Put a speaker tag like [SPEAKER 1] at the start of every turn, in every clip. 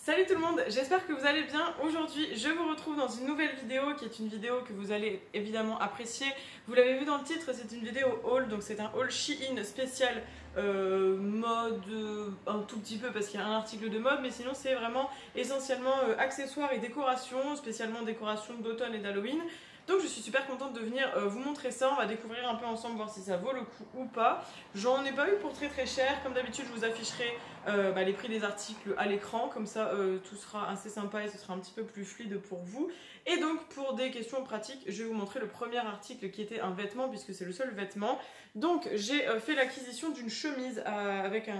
[SPEAKER 1] Salut tout le monde, j'espère que vous allez bien. Aujourd'hui, je vous retrouve dans une nouvelle vidéo qui est une vidéo que vous allez évidemment apprécier. Vous l'avez vu dans le titre, c'est une vidéo haul, donc c'est un haul Shein spécial mode un tout petit peu parce qu'il y a un article de mode, mais sinon c'est vraiment essentiellement accessoires et décorations, spécialement décorations d'automne et d'Halloween. Donc je suis super contente de venir vous montrer ça, on va découvrir un peu ensemble, voir si ça vaut le coup ou pas. J'en ai pas eu pour très cher, comme d'habitude je vous afficherai les prix des articles à l'écran, comme ça tout sera assez sympa et ce sera un petit peu plus fluide pour vous. Et donc pour des questions pratiques, je vais vous montrer le premier article qui était un vêtement, puisque c'est le seul vêtement. Donc j'ai fait l'acquisition d'une chemise avec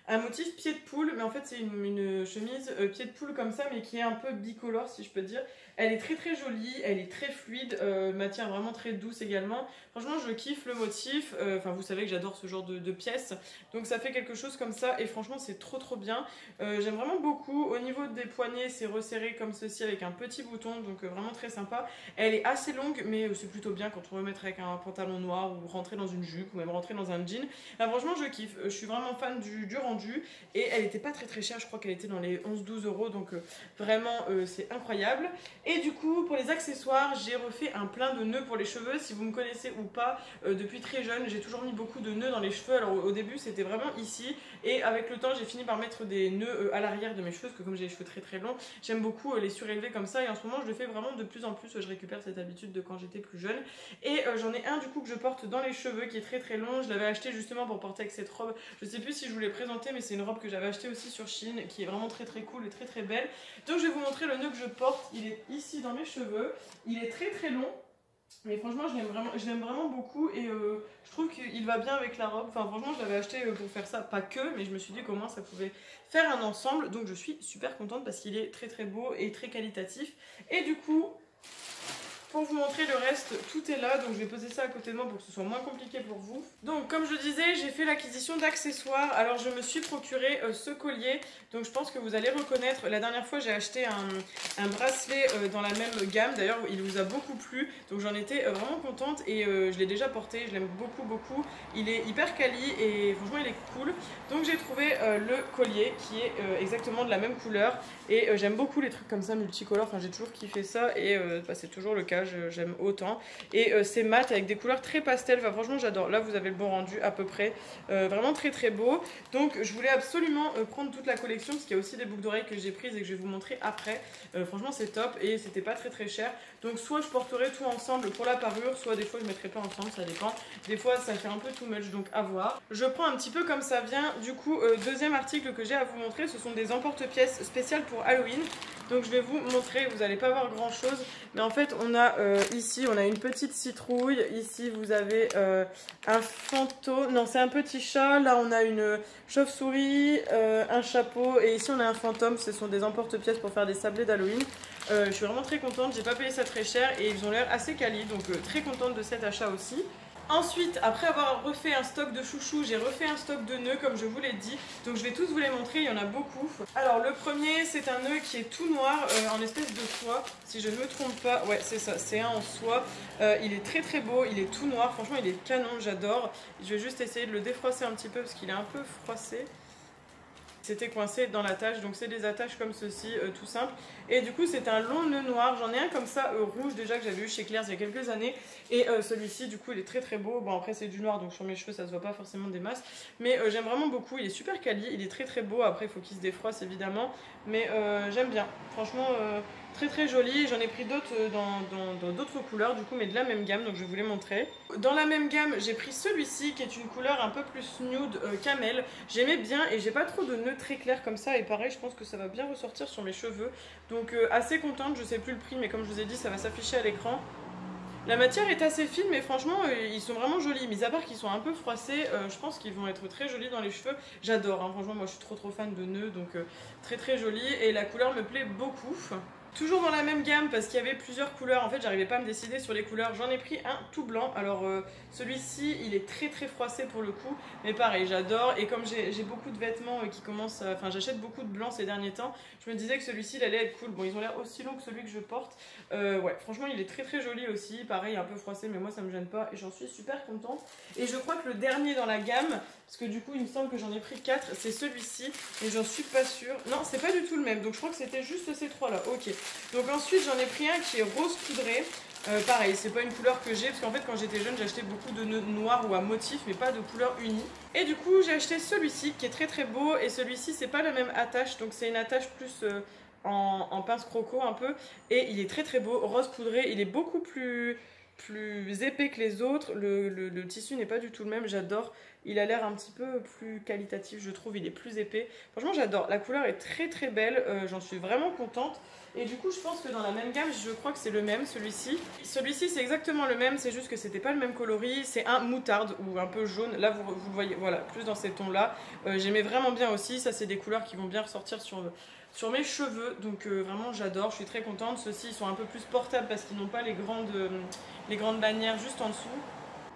[SPEAKER 1] un motif pied de poule, mais en fait c'est une chemise pied de poule comme ça, mais qui est un peu bicolore si je peux dire. Elle est très jolie, elle est très fluide, matière vraiment très douce également. Franchement je kiffe le motif, enfin vous savez que j'adore ce genre de pièces, donc ça fait quelque chose comme ça et franchement c'est trop bien. J'aime vraiment beaucoup. Au niveau des poignets c'est resserré comme ceci avec un petit bouton, donc vraiment très sympa. Elle est assez longue mais c'est plutôt bien quand on veut mettre avec un pantalon noir ou rentrer dans une jupe ou même rentrer dans un jean. Là, franchement je kiffe, je suis vraiment fan du rendu et elle était pas très chère, je crois qu'elle était dans les 11-12 euros, donc vraiment c'est incroyable. Et du coup, pour les accessoires, j'ai refait un plein de nœuds pour les cheveux. Si vous me connaissez ou pas, depuis très jeune, j'ai toujours mis beaucoup de nœuds dans les cheveux. Alors au début, c'était vraiment ici. Et avec le temps, j'ai fini par mettre des nœuds à l'arrière de mes cheveux, parce que comme j'ai les cheveux très longs, j'aime beaucoup les surélever comme ça. Et en ce moment, je le fais vraiment de plus en plus. Je récupère cette habitude de quand j'étais plus jeune. Et j'en ai un du coup que je porte dans les cheveux, qui est très long. Je l'avais acheté justement pour porter avec cette robe. Je sais plus si je vous l'ai présentée, mais c'est une robe que j'avais achetée aussi sur Shein, qui est vraiment très cool et très belle. Donc je vais vous montrer le nœud que je porte. Il est ici dans mes cheveux, il est très long, mais franchement je l'aime vraiment beaucoup et je trouve qu'il va bien avec la robe. Enfin franchement je l'avais acheté pour faire ça, pas que, mais je me suis dit comment ça pouvait faire un ensemble, donc je suis super contente parce qu'il est très beau et très qualitatif. Et du coup, pour vous montrer le reste, tout est là, donc je vais poser ça à côté de moi pour que ce soit moins compliqué pour vous. Donc comme je disais, j'ai fait l'acquisition d'accessoires. Alors je me suis procuré ce collier, donc je pense que vous allez reconnaître. La dernière fois j'ai acheté un bracelet dans la même gamme, d'ailleurs il vous a beaucoup plu, donc j'en étais vraiment contente et je l'ai déjà porté, je l'aime beaucoup. Il est hyper quali et franchement il est cool. Donc j'ai trouvé le collier qui est exactement de la même couleur et j'aime beaucoup les trucs comme ça multicolores, enfin j'ai toujours kiffé ça et c'est toujours le cas. J'aime autant et c'est mat avec des couleurs très pastel, enfin franchement j'adore. Là vous avez le bon rendu à peu près, vraiment très beau. Donc je voulais absolument prendre toute la collection parce qu'il y a aussi des boucles d'oreilles que j'ai prises et que je vais vous montrer après. Franchement c'est top et c'était pas très cher, donc soit je porterai tout ensemble pour la parure, soit des fois je mettrai pas ensemble, ça dépend. Des fois ça fait un peu too much, donc à voir. Je prends un petit peu comme ça vient. Du coup deuxième article que j'ai à vous montrer, ce sont des emporte-pièces spéciales pour Halloween. Donc je vais vous montrer, vous n'allez pas voir grand chose, mais en fait on a ici on a une petite citrouille, ici vous avez un fantôme, non c'est un petit chat, là on a une chauve-souris, un chapeau et ici on a un fantôme. Ce sont des emporte-pièces pour faire des sablés d'Halloween. Je suis vraiment très contente, j'ai pas payé ça très cher et ils ont l'air assez quali, donc très contente de cet achat aussi. Ensuite, après avoir refait un stock de chouchous, j'ai refait un stock de nœuds comme je vous l'ai dit. Donc je vais tous vous les montrer, il y en a beaucoup. Alors le premier, c'est un nœud qui est tout noir, en espèce de soie, si je ne me trompe pas. Ouais, c'est ça, c'est un en soie. Il est très beau, il est tout noir, franchement il est canon, j'adore. Je vais juste essayer de le défroisser un petit peu parce qu'il est un peu froissé. C'était coincé dans l'attache, donc c'est des attaches comme ceci, tout simple. Et du coup c'est un long nœud noir, j'en ai un comme ça rouge déjà que j'avais eu chez Claire's il y a quelques années. Et celui-ci du coup il est très beau. Bon après c'est du noir donc sur mes cheveux ça se voit pas forcément des masses, mais j'aime vraiment beaucoup, il est super quali, il est très beau. Après il faut qu'il se défroisse évidemment, mais j'aime bien, franchement très joli. J'en ai pris d'autres dans d'autres couleurs du coup, mais de la même gamme, donc je vais vous les montrer. Dans la même gamme j'ai pris celui-ci qui est une couleur un peu plus nude, camel. J'aimais bien et j'ai pas trop de nœuds très clairs comme ça, et pareil je pense que ça va bien ressortir sur mes cheveux, donc assez contente. Je sais plus le prix mais comme je vous ai dit ça va s'afficher à l'écran. La matière est assez fine, mais franchement ils sont vraiment jolis, mis à part qu'ils sont un peu froissés. Je pense qu'ils vont être très jolis dans les cheveux. J'adore hein. Franchement moi je suis trop fan de nœuds, donc très joli et la couleur me plaît beaucoup. Toujours dans la même gamme parce qu'il y avait plusieurs couleurs, en fait j'arrivais pas à me décider sur les couleurs, j'en ai pris un tout blanc. Alors celui-ci il est très froissé pour le coup, mais pareil j'adore. Et comme j'ai beaucoup de vêtements qui commencent, enfin j'achète beaucoup de blancs ces derniers temps, je me disais que celui-ci il allait être cool. Bon ils ont l'air aussi longs que celui que je porte, ouais franchement il est très joli aussi, pareil un peu froissé mais moi ça me gêne pas et j'en suis super contente. Et je crois que le dernier dans la gamme parce que du coup il me semble que j'en ai pris 4, c'est celui-ci, mais j'en suis pas sûre. Non, c'est pas du tout le même, donc je crois que c'était juste ces 3 là, ok. Donc ensuite j'en ai pris un qui est rose poudré. Pareil, c'est pas une couleur que j'ai, parce qu'en fait quand j'étais jeune j'achetais beaucoup de nœuds noirs ou à motifs, mais pas de couleur unie. Et du coup j'ai acheté celui-ci qui est très très beau, et celui-ci c'est pas la même attache, donc c'est une attache plus en pince croco un peu, et il est très très beau, rose poudré, il est beaucoup plus épais que les autres, le tissu n'est pas du tout le même, j'adore. Il a l'air un petit peu plus qualitatif, je trouve, il est plus épais. Franchement j'adore, la couleur est très très belle, j'en suis vraiment contente. Et du coup je pense que dans la même gamme, je crois que c'est le même, celui-ci. Celui-ci c'est exactement le même, c'est juste que c'était pas le même coloris. C'est un moutarde ou un peu jaune, là vous le voyez, voilà, plus dans ces tons là. J'aimais vraiment bien aussi, ça c'est des couleurs qui vont bien ressortir sur mes cheveux. Donc vraiment j'adore, je suis très contente. Ceux-ci ils sont un peu plus portables parce qu'ils n'ont pas les grandes bannières juste en dessous.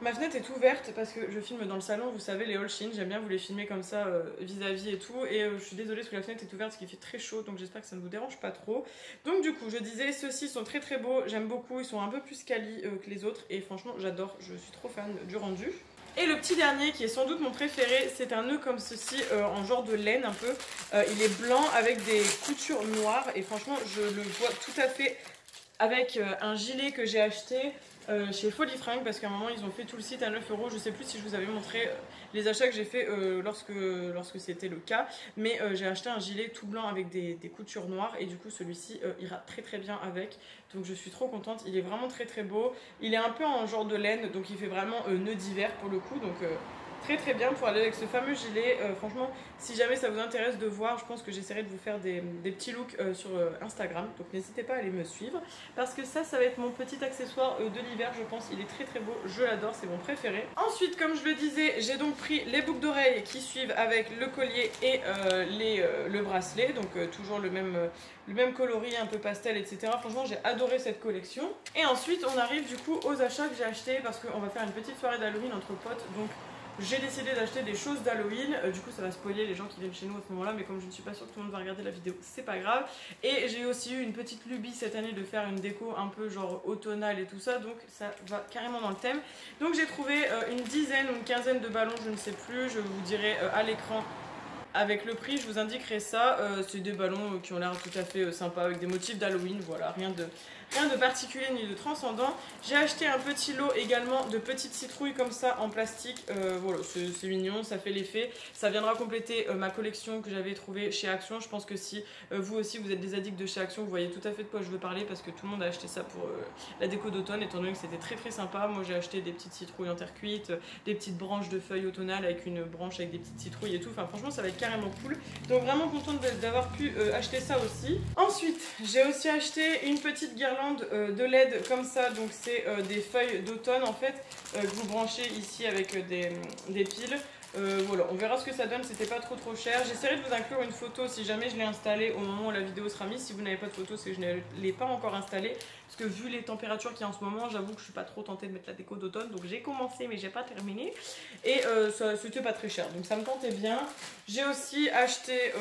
[SPEAKER 1] Ma fenêtre est ouverte parce que je filme dans le salon, vous savez, les haul Shein, j'aime bien vous les filmer comme ça vis-à-vis et tout. Et je suis désolée parce que la fenêtre est ouverte parce qu'il fait très chaud, donc j'espère que ça ne vous dérange pas trop. Donc du coup, je disais, ceux-ci sont très très beaux, j'aime beaucoup, ils sont un peu plus quali que les autres. Et franchement, j'adore, je suis trop fan du rendu. Et le petit dernier qui est sans doute mon préféré, c'est un nœud comme ceci en genre de laine un peu. Il est blanc avec des coutures noires et franchement, je le vois tout à fait avec un gilet que j'ai acheté chez Folifringue, parce qu'à un moment ils ont fait tout le site à 9 €. Je sais plus si je vous avais montré les achats que j'ai fait lorsque c'était le cas, mais j'ai acheté un gilet tout blanc avec des coutures noires, et du coup celui-ci ira très très bien avec, donc je suis trop contente. Il est vraiment très très beau, il est un peu en genre de laine, donc il fait vraiment nœud d'hiver pour le coup, donc très très bien pour aller avec ce fameux gilet. Franchement, si jamais ça vous intéresse de voir, je pense que j'essaierai de vous faire des petits looks sur Instagram, donc n'hésitez pas à aller me suivre, parce que ça va être mon petit accessoire de l'hiver, je pense. Il est très très beau, je l'adore, c'est mon préféré. Ensuite, comme je le disais, j'ai donc pris les boucles d'oreilles qui suivent avec le collier et le bracelet, donc toujours le même coloris, un peu pastel, etc. Franchement, j'ai adoré cette collection. Et ensuite, on arrive du coup aux achats que j'ai achetés, parce qu'on va faire une petite soirée d'Halloween entre potes, donc j'ai décidé d'acheter des choses d'Halloween. Du coup ça va spoiler les gens qui viennent chez nous à ce moment là, mais comme je ne suis pas sûre que tout le monde va regarder la vidéo, c'est pas grave. Et j'ai aussi eu une petite lubie cette année de faire une déco un peu genre automnale et tout ça, donc ça va carrément dans le thème. Donc j'ai trouvé une dizaine ou une quinzaine de ballons, je ne sais plus, je vous dirai à l'écran avec le prix, je vous indiquerai ça. C'est des ballons qui ont l'air tout à fait sympas avec des motifs d'Halloween, voilà, rien de particulier ni de transcendant. J'ai acheté un petit lot également de petites citrouilles comme ça en plastique. Voilà, c'est mignon, ça fait l'effet. Ça viendra compléter ma collection que j'avais trouvée chez Action. Je pense que si vous aussi vous êtes des addicts de chez Action, vous voyez tout à fait de quoi je veux parler, parce que tout le monde a acheté ça pour la déco d'automne, étant donné que c'était très très sympa. Moi j'ai acheté des petites citrouilles en terre cuite, des petites branches de feuilles automnales avec une branche avec des petites citrouilles et tout. Enfin franchement ça va être carrément cool. Donc vraiment contente d'avoir pu acheter ça aussi. Ensuite j'ai aussi acheté une petite guirlande de LED comme ça, donc c'est des feuilles d'automne en fait que vous branchez ici avec des piles. Voilà, on verra ce que ça donne, c'était pas trop cher. J'essaierai de vous inclure une photo si jamais je l'ai installée au moment où la vidéo sera mise. Si vous n'avez pas de photo, c'est que je ne l'ai pas encore installée, parce que vu les températures qu'il y a en ce moment, j'avoue que je suis pas trop tentée de mettre la déco d'automne, donc j'ai commencé mais j'ai pas terminé. Et c'était pas très cher, donc ça me tentait bien. J'ai aussi acheté,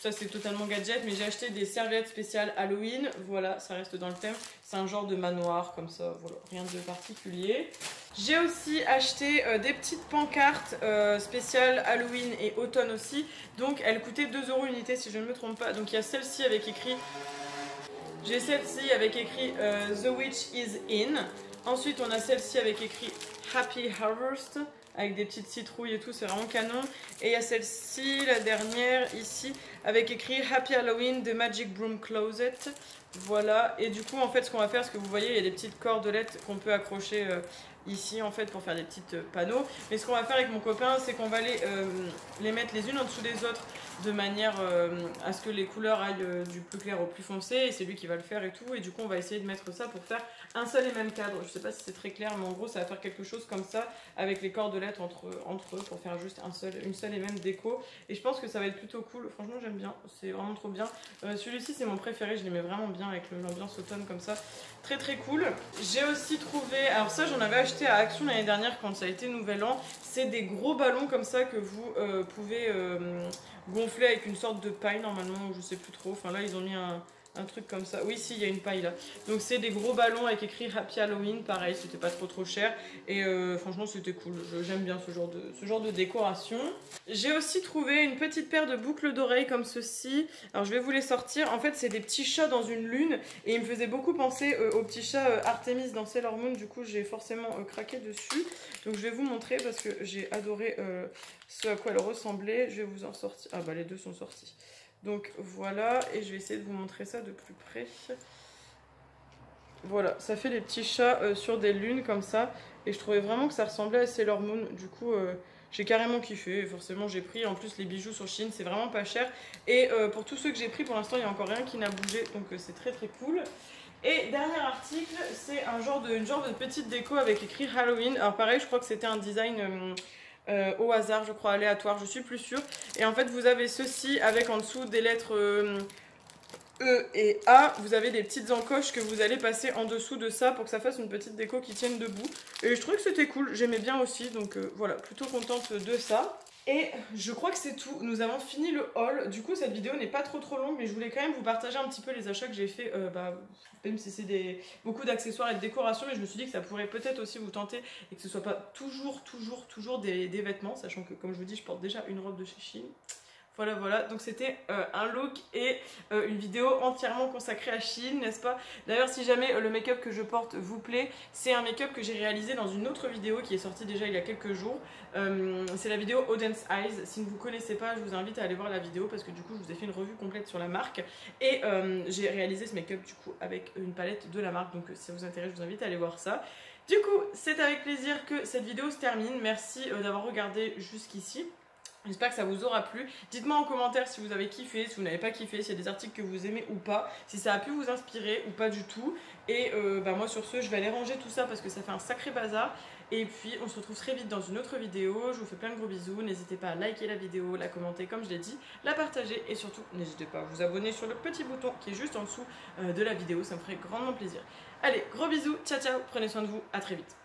[SPEAKER 1] ça c'est totalement gadget, mais j'ai acheté des serviettes spéciales Halloween. Voilà, ça reste dans le thème, c'est un genre de manoir comme ça, voilà, rien de particulier. J'ai aussi acheté des petites pancartes spéciales Halloween et automne aussi. Donc elles coûtaient 2 € unité si je ne me trompe pas. Donc il y a celle-ci avec écrit... J'ai celle-ci avec écrit The Witch is in. Ensuite on a celle-ci avec écrit Happy Harvest, avec des petites citrouilles et tout, c'est vraiment canon. Et il y a celle-ci, la dernière, ici, avec écrit Happy Halloween The Magic Broom Closet. Voilà, et du coup en fait ce qu'on va faire, ce que vous voyez, il y a des petites cordelettes qu'on peut accrocher ici en fait pour faire des petites panneaux. Mais ce qu'on va faire avec mon copain, c'est qu'on va les mettre les unes en dessous des autres de manière à ce que les couleurs aillent du plus clair au plus foncé, et c'est lui qui va le faire et tout. Et du coup on va essayer de mettre ça pour faire un seul et même cadre. Je sais pas si c'est très clair, mais en gros ça va faire quelque chose comme ça avec les cordelettes entre eux pour faire juste une seule et même déco. Et je pense que ça va être plutôt cool, franchement j'aime bien, c'est vraiment trop bien. Celui-ci c'est mon préféré, je l'aimais vraiment bien avec l'ambiance automne comme ça, très très cool. J'ai aussi trouvé, alors ça j'en avais acheté à Action l'année dernière quand ça a été Nouvel An, c'est des gros ballons comme ça que vous pouvez gonfler avec une sorte de paille normalement, ou je sais plus trop. Enfin là ils ont mis un truc comme ça. Oui, si, il y a une paille là. Donc c'est des gros ballons avec écrit Happy Halloween. Pareil, c'était pas trop cher. Et franchement, c'était cool. J'aime bien ce genre de décoration. J'ai aussi trouvé une petite paire de boucles d'oreilles comme ceci. Alors je vais vous les sortir. En fait, c'est des petits chats dans une lune. Et ils me faisaient beaucoup penser aux petits chats Artemis dans Sailor Moon. Du coup, j'ai forcément craqué dessus. Donc je vais vous montrer parce que j'ai adoré ce à quoi elles ressemblaient. Je vais vous en sortir. Ah bah les deux sont sortis. Donc voilà, et je vais essayer de vous montrer ça de plus près. Voilà, ça fait des petits chats sur des lunes comme ça. Et je trouvais vraiment que ça ressemblait à Sailor Moon. Du coup, j'ai carrément kiffé. Et forcément, j'ai pris. En plus, les bijoux sur Shein, c'est vraiment pas cher. Et pour tous ceux que j'ai pris, pour l'instant, il n'y a encore rien qui n'a bougé. Donc c'est très cool. Et dernier article, c'est une genre de petite déco avec écrit Halloween. Alors pareil, je crois que c'était un design... au hasard, je crois, aléatoire, je suis plus sûre. Et en fait, vous avez ceci avec en dessous des lettres E et A. Vous avez des petites encoches que vous allez passer en dessous de ça pour que ça fasse une petite déco qui tienne debout. Et je trouvais que c'était cool, j'aimais bien aussi. Donc voilà, plutôt contente de ça. Et je crois que c'est tout, nous avons fini le haul. Du coup cette vidéo n'est pas trop longue, mais je voulais quand même vous partager un petit peu les achats que j'ai fait, même si c'est beaucoup d'accessoires et de décoration, mais je me suis dit que ça pourrait peut-être aussi vous tenter et que ce soit pas toujours des vêtements, sachant que comme je vous dis je porte déjà une robe de chez Shein. Voilà, donc c'était un look et une vidéo entièrement consacrée à Shein, n'est-ce pas? D'ailleurs, si jamais le make-up que je porte vous plaît, c'est un make-up que j'ai réalisé dans une autre vidéo qui est sortie déjà il y a quelques jours. C'est la vidéo Audience Eyes. Si vous ne connaissez pas, je vous invite à aller voir la vidéo parce que du coup, je vous ai fait une revue complète sur la marque. Et j'ai réalisé ce make-up du coup avec une palette de la marque. Donc si ça vous intéresse, je vous invite à aller voir ça. Du coup, c'est avec plaisir que cette vidéo se termine. Merci d'avoir regardé jusqu'ici. J'espère que ça vous aura plu. Dites-moi en commentaire si vous avez kiffé, si vous n'avez pas kiffé, s'il y a des articles que vous aimez ou pas, si ça a pu vous inspirer ou pas du tout. Et moi sur ce, je vais aller ranger tout ça parce que ça fait un sacré bazar. Et puis on se retrouve très vite dans une autre vidéo. Je vous fais plein de gros bisous. N'hésitez pas à liker la vidéo, la commenter comme je l'ai dit, la partager et surtout n'hésitez pas à vous abonner sur le petit bouton qui est juste en dessous de la vidéo. Ça me ferait grandement plaisir. Allez, gros bisous, ciao, prenez soin de vous, à très vite.